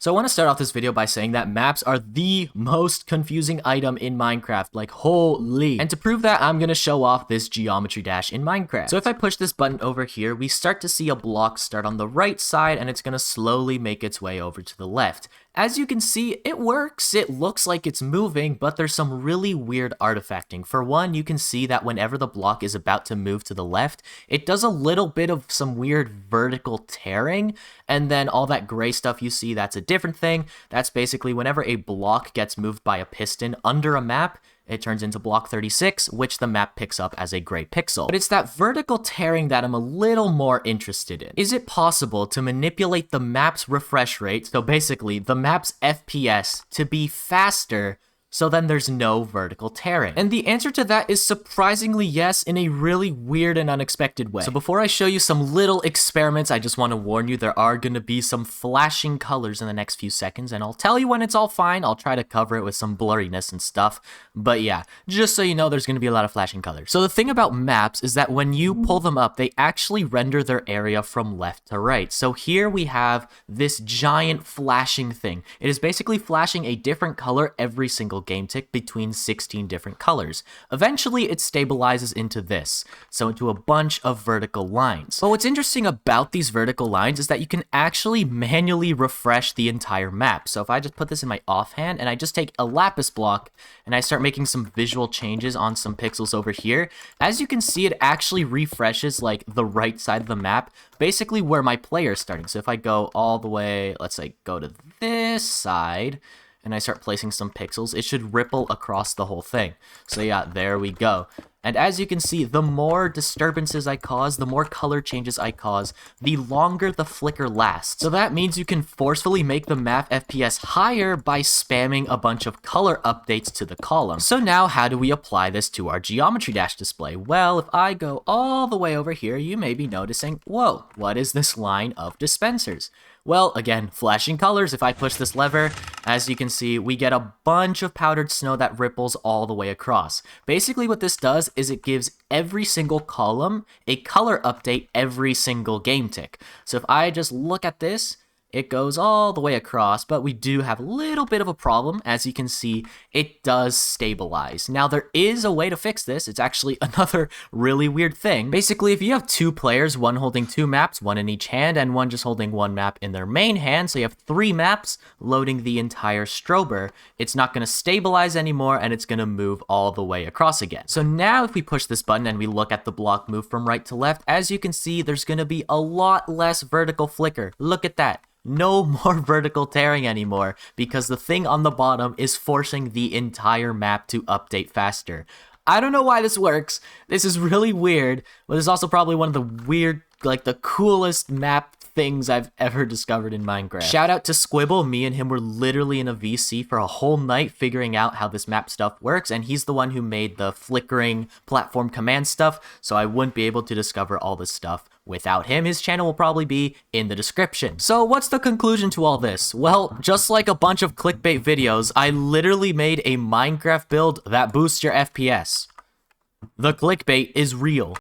So I want to start off this video by saying that maps are the most confusing item in Minecraft, like holy. And to prove that, I'm going to show off this geometry dash in Minecraft. So if I push this button over here, we start to see a block start on the right side and it's going to slowly make its way over to the left. As you can see, it works. It looks like it's moving, but there's some really weird artifacting. For one, you can see that whenever the block is about to move to the left, it does a little bit of some weird vertical tearing, and then all that gray stuff you see, that's a different thing. That's basically whenever a block gets moved by a piston under a map, it turns into block 36, which the map picks up as a gray pixel. But it's that vertical tearing that I'm a little more interested in. Is it possible to manipulate the map's refresh rate, so basically the map's FPS, to be faster so then there's no vertical tearing? And the answer to that is surprisingly yes, in a really weird and unexpected way. So before I show you some little experiments, I just want to warn you there are going to be some flashing colors in the next few seconds, and I'll tell you when it's all fine. I'll try to cover it with some blurriness and stuff, but yeah, just so you know, there's going to be a lot of flashing colors. So the thing about maps is that when you pull them up, they actually render their area from left to right. So here we have this giant flashing thing. It is basically flashing a different color every single game tick between 16 different colors. Eventually it stabilizes into this, so into a bunch of vertical lines. But what's interesting about these vertical lines is that you can actually manually refresh the entire map. So if I just put this in my offhand and I just take a lapis block and I start making some visual changes on some pixels over here, as you can see, it actually refreshes like the right side of the map, basically where my player is starting. So if I go all the way, let's say go to this side, and I start placing some pixels, it should ripple across the whole thing. So yeah, there we go. And as you can see, the more disturbances I cause, the more color changes I cause, the longer the flicker lasts. So that means you can forcefully make the map FPS higher by spamming a bunch of color updates to the column. So now how do we apply this to our geometry dash display? Well, if I go all the way over here, you may be noticing, whoa, what is this line of dispensers? Well, again, flashing colors. If I push this lever, as you can see, we get a bunch of powdered snow that ripples all the way across. Basically what this does is it gives every single column a color update every single game tick. So if I just look at this, it goes all the way across, but we do have a little bit of a problem. As you can see, it does stabilize. Now, there is a way to fix this. It's actually another really weird thing. Basically, if you have two players, one holding two maps, one in each hand, and one just holding one map in their main hand, so you have three maps loading the entire strober, it's not going to stabilize anymore, and it's going to move all the way across again. So now if we push this button and we look at the block move from right to left, as you can see, there's going to be a lot less vertical flicker. Look at that. No more vertical tearing anymore because the thing on the bottom is forcing the entire map to update faster. I don't know why this works. This is really weird, but it's also probably one of the weird, like the coolest map things I've ever discovered in Minecraft. Shout out to Squibble. Me and him were literally in a VC for a whole night figuring out how this map stuff works, and he's the one who made the flickering platform command stuff, so I wouldn't be able to discover all this stuff without him. His channel will probably be in the description. So what's the conclusion to all this? Well, just like a bunch of clickbait videos, I literally made a Minecraft build that boosts your FPS. The clickbait is real.